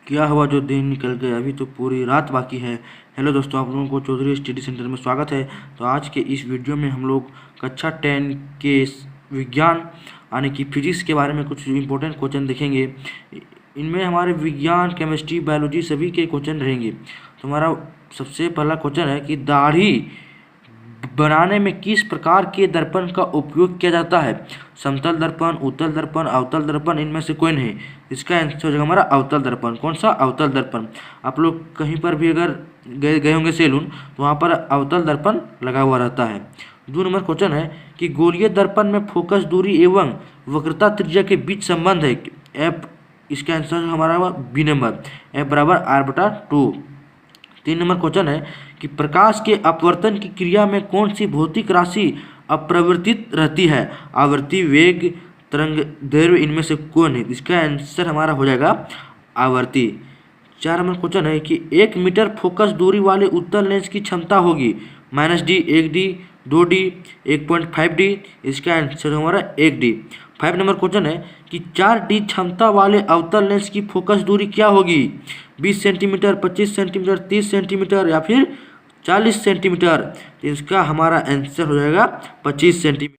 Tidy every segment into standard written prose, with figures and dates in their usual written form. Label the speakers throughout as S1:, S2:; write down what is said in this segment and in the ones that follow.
S1: क्या हुआ जो दिन निकल गए, अभी तो पूरी रात बाकी है। हेलो दोस्तों, आप लोगों को चौधरी स्टडी सेंटर में स्वागत है। तो आज के इस वीडियो में हम लोग कक्षा 10 के विज्ञान यानी कि फिजिक्स के बारे में कुछ इंपॉर्टेंट क्वेश्चन देखेंगे। इनमें हमारे विज्ञान, केमिस्ट्री, बायोलॉजी सभी के क्वेश्चन रहेंगे। तो हमारा सबसे पहला क्वेश्चन है कि दाढ़ी बनाने में किस प्रकार के दर्पण का उपयोग किया जाता है। समतल दर्पण, उत्तल दर्पण, अवतल दर्पण, इनमें से कोई नहीं। इसका आंसर हो जाएगा हमारा अवतल दर्पण। कौन सा? अवतल दर्पण। आप लोग कहीं पर भी अगर गए होंगे सैलून तो वहाँ पर अवतल दर्पण लगा हुआ रहता है। 2 नंबर क्वेश्चन है कि गोलीय दर्पण में फोकस दूरी एवं वक्रता त्रिज्या के बीच संबंध है। एफ, इसका आंसर हमारा बी नंबर, एफ बराबर r/2। 3 नंबर क्वेश्चन है कि प्रकाश के अपवर्तन की क्रिया में कौन सी भौतिक राशि अपरिवर्तित रहती है। आवृत्ति, वेग, तरंग दैर्घ्य, इनमें से कौन है? इसका आंसर हमारा हो जाएगा आवृत्ति। 4 नंबर क्वेश्चन है कि 1 मीटर फोकस दूरी वाले उत्तल लेंस की क्षमता होगी -d, 1d, 2d, 1.5d। इसका आंसर हमारा 1d। 5 नंबर क्वेश्चन है कि 4d क्षमता वाले अवतल लेंस की फोकस दूरी क्या होगी? 20 सेंटीमीटर, 25 सेंटीमीटर, 30 सेंटीमीटर या फिर 40 सेंटीमीटर। तो इसका हमारा आंसर हो जाएगा 25 सेंटीमीटर।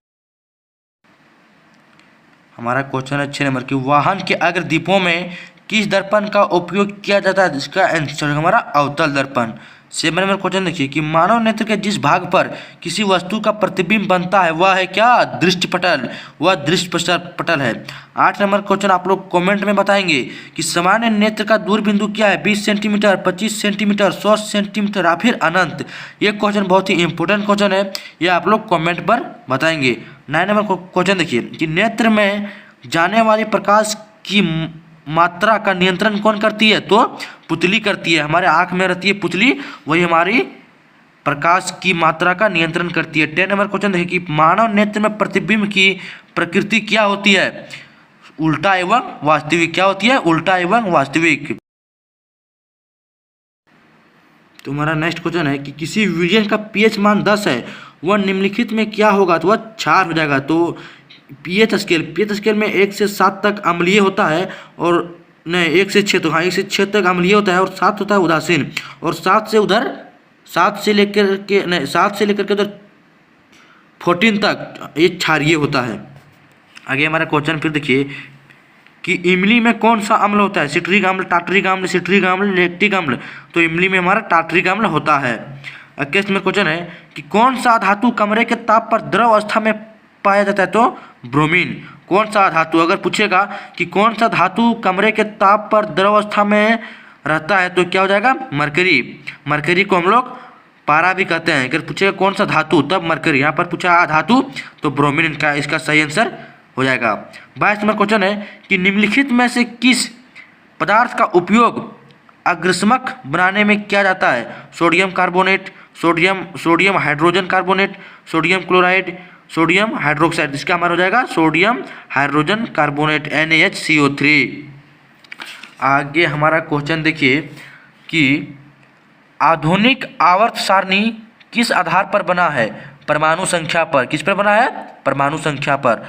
S1: हमारा क्वेश्चन है 6 नंबर की वाहन के अग्र दीपों में किस दर्पण का उपयोग किया जाता है। इसका आंसर है हमारा अवतल दर्पण। 7 नंबर क्वेश्चन देखिए कि मानव नेत्र के जिस भाग पर किसी वस्तु का प्रतिबिंब बनता है वह है क्या? दृष्टिपटल। वह दृष्टिपटल है। 8 नंबर क्वेश्चन आप लोग कमेंट में बताएंगे कि सामान्य नेत्र का दूर बिंदु क्या है? 20 सेंटीमीटर, 25 सेंटीमीटर, 100 सेंटीमीटर या फिर अनंत। ये क्वेश्चन बहुत ही इंपॉर्टेंट क्वेश्चन है, ये आप लोग कमेंट पर बताएंगे। 9 नंबर क्वेश्चन देखिए कि नेत्र में जाने वाले प्रकाश की मात्रा का नियंत्रण कौन करती है? तो पुतली करती है। हमारे आँख में रहती है पुतली, वही हमारी प्रकाश की मात्रा का नियंत्रण करती है। 10 नंबर क्वेश्चन देखिए कि मानव नेत्र में प्रतिबिंब की प्रकृति क्या होती है? उल्टा एवं वास्तविक। क्या होती है? उल्टा एवं वास्तविक। तो हमारा नेक्स्ट क्वेश्चन है कि किसी विजन का पीएच मान 10 है, वह निम्नलिखित में क्या होगा? तो वह क्षार हो जाएगा। तो पीएच स्केल में 1 से 7 तक अम्लीय होता है, और नहीं 1 से 6, तो हाँ 1 से 6 तक अम्लीय होता है, और 7 होता है उदासीन, और 7 से लेकर के उधर 14 तक ये क्षारीय होता है। आगे हमारा क्वेश्चन फिर देखिए कि इमली में कौन सा अम्ल होता है? सिट्रिक अम्ल, टार्टरिक अम्ल, सिट्रिक अम्ल, लैक्टिक अम्ल। तो इमली में हमारा टार्टरिक अम्ल होता है। 21 में क्वेश्चन है कि कौन सा धातु कमरे के ताप पर द्रव अवस्था में पाया जाता है? तो ब्रोमीन। कौन सा धातु, अगर पूछेगा कि कौन सा धातु कमरे के ताप पर द्रव अवस्था में रहता है, तो क्या हो जाएगा? मरकरी। मरकरी को हम लोग पारा भी कहते हैं। अगर पूछेगा कौन सा धातु, तब मरकरी। यहाँ पर पूछा धातु, तो ब्रोमीन इसका सही आंसर हो जाएगा। 22 नंबर क्वेश्चन है कि निम्नलिखित में से किस पदार्थ का उपयोग अग्निशमक बनाने में किया जाता है? Sodium carbonate, sodium hydrogen carbonate, sodium chloride, sodium hydroxide. इसका हमारा हो जाएगा सोडियम हाइड्रोजन कार्बोनेट, NaHCO3। आगे हमारा क्वेश्चन देखिए कि आधुनिक आवर्त सारणी किस आधार पर बना है? परमाणु संख्या पर। किस पर बना है? परमाणु संख्या पर।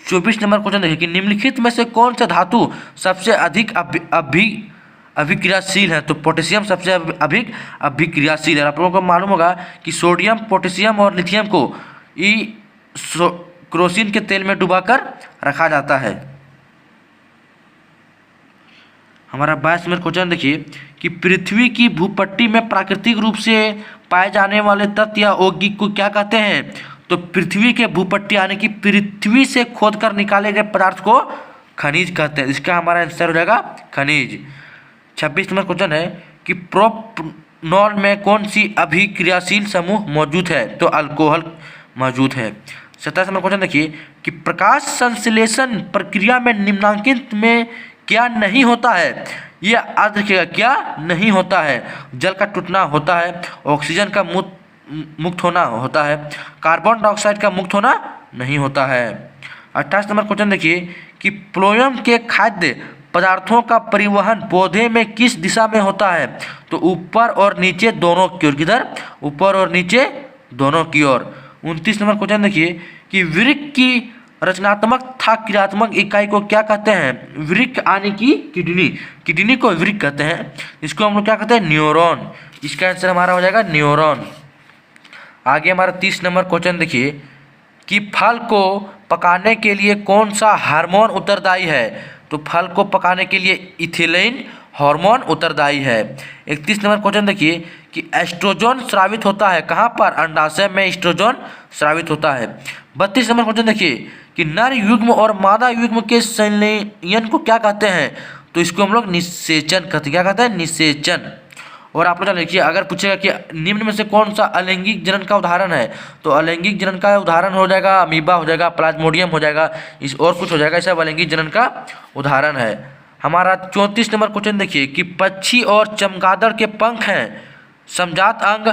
S1: 24 नंबर क्वेश्चन देखिए कि निम्नलिखित में से कौन सा धातु सबसे अधिक अभिक्रियाशील है? तो पोटेशियम सबसे अधिक अभिक्रियाशील है। आप लोगों को मालूम होगा कि सोडियम, पोटेशियम और लिथियम को केरोसिन के तेल में डुबाकर रखा जाता है। हमारा 22 नंबर क्वेश्चन देखिए कि पृथ्वी की भूपट्टी में प्राकृतिक रूप से पाए जाने वाले तत्व या यौगिक को क्या कहते हैं? तो पृथ्वी के भूपट्टी यानी कि पृथ्वी से खोदकर निकाले गए पदार्थ को खनिज कहते हैं। इसका हमारा आंसर हो जाएगा खनिज। 26 नंबर क्वेश्चन है कि प्रोपनॉल में कौन सी अभिक्रियाशील समूह मौजूद है? तो अल्कोहल मौजूद है। 27 नंबर क्वेश्चन देखिए कि प्रकाश संश्लेषण प्रक्रिया में निम्नलिखित में क्या नहीं होता है? ये याद रखिएगा, क्या नहीं होता है? जल का टूटना होता है, ऑक्सीजन का मुक्त होना होता है, कार्बन डाइऑक्साइड का मुक्त होना नहीं होता है। 28 नंबर क्वेश्चन देखिए कि फ्लोएम के खाद्य पदार्थों का परिवहन पौधे में किस दिशा में होता है? तो ऊपर और नीचे दोनों की ओर। किधर? ऊपर और नीचे दोनों की ओर। 29 नंबर क्वेश्चन देखिए कि वृक्क की रचनात्मक था क्रियात्मक इकाई को क्या कहते हैं? वृक्क यानी कि किडनी, किडनी को वृक्क कहते हैं। इसको हम लोग क्या कहते हैं? न्यूरॉन। इसका आंसर हमारा हो जाएगा न्यूरॉन। आगे हमारा 30 नंबर क्वेश्चन देखिए कि फल को पकाने के लिए कौन सा हार्मोन उत्तरदायी है? तो फल को पकाने के लिए इथिलीन हार्मोन उत्तरदायी है। 31 नंबर क्वेश्चन देखिए कि एस्ट्रोजन स्रावित होता है कहाँ पर? अंडाशय में एस्ट्रोजन स्रावित होता है। 32 नंबर क्वेश्चन देखिए कि नर युग्म और मादा युग्म के संलयन को क्या कहते हैं? तो इसको हम लोग निषेचन कहते हैं। क्या कहते हैं? निषेचन। और आप लोग देखिए अगर पूछेगा कि निम्न में से कौन सा अलैंगिक जनन का उदाहरण है, तो अलैंगिक जनन का उदाहरण हो जाएगा अमीबा हो जाएगा, प्लाज्मोडियम हो जाएगा, इस और कुछ हो जाएगा, ऐसा अलैंगिक जनन का उदाहरण है। हमारा 34 नंबर क्वेश्चन देखिए कि पक्षी और चमगादड़ के पंख हैं समजात अंग,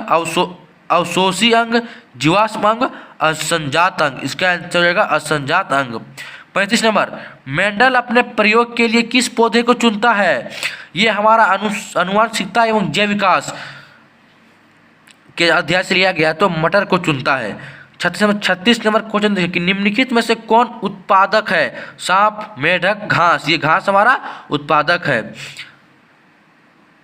S1: अवशोषी अंग, जीवाश्म अंग, असंजात अंग। इसका आंसर हो जाएगा असंजात अंग। 35 नंबर मेंडल अपने प्रयोग के लिए किस पौधे को चुनता है? ये हमारा अनुवांशिकता एवं जैव विकास के अध्याय से लिया गया, तो मटर को चुनता है। 36 नंबर क्वेश्चन देखिए कि निम्नलिखित में से कौन उत्पादक है? सांप, मेढक, घास। ये घास हमारा उत्पादक है।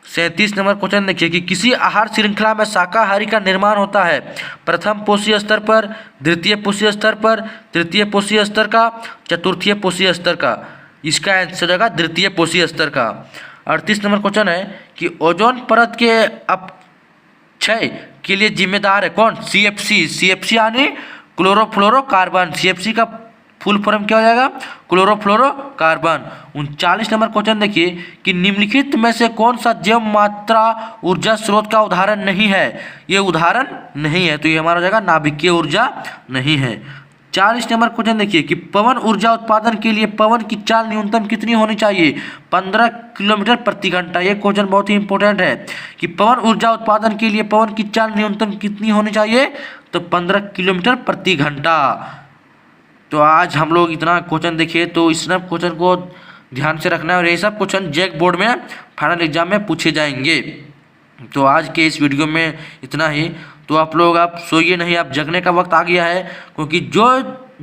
S1: 37 नंबर क्वेश्चन देखिए कि किसी आहार श्रृंखला में शाकाहारी का निर्माण होता है प्रथम पोषीय स्तर पर, द्वितीय पोषीय स्तर पर, तृतीय पोषीय स्तर का, चतुर्थीय पोषीय स्तर का। इसका आंसर होगा द्वितीय पोषीय स्तर का। 38 नंबर क्वेश्चन है कि ओजोन परत के अपक्षय के लिए जिम्मेदार है कौन? CFC। CFC यानी क्लोरोफ्लोरोकार्बन। CFC का फुल फॉर्म क्या हो जाएगा? क्लोरोफ्लोरोकार्बन। 39 नंबर क्वेश्चन देखिए कि निम्नलिखित में से कौन सा जैव मात्रा ऊर्जा स्रोत का उदाहरण नहीं है? ये उदाहरण नहीं है, तो ये हमारा हो जाएगा नाभिकीय ऊर्जा नहीं है। 40 नंबर क्वेश्चन देखिए कि पवन ऊर्जा उत्पादन के लिए पवन की चाल न्यूनतम कितनी होनी चाहिए? 15 किलोमीटर प्रति घंटा। ये क्वेश्चन बहुत ही इंपॉर्टेंट है कि पवन ऊर्जा उत्पादन के लिए पवन की चाल न्यूनतम कितनी होनी चाहिए? तो 15 किलोमीटर प्रति घंटा। तो आज हम लोग इतना क्वेश्चन देखिए, तो इस सब क्वेश्चन को ध्यान से रखना है और ये सब क्वेश्चन जैक बोर्ड में फाइनल एग्जाम में पूछे जाएंगे। तो आज के इस वीडियो में इतना ही। तो आप लोग आप सोइए नहीं, आप जगने का वक्त आ गया है, क्योंकि जो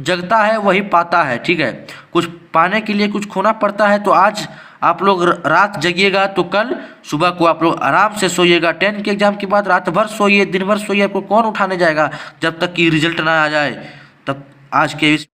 S1: जगता है वही पाता है। ठीक है, कुछ पाने के लिए कुछ खोना पड़ता है। तो आज आप लोग रात जगिएगा तो कल सुबह को आप लोग आराम से सोइएगा। 10 के एग्जाम के बाद रात भर सोइए, दिन भर सोइए, आपको कौन उठाने जाएगा जब तक कि रिजल्ट ना आ जाए। तब आज के इस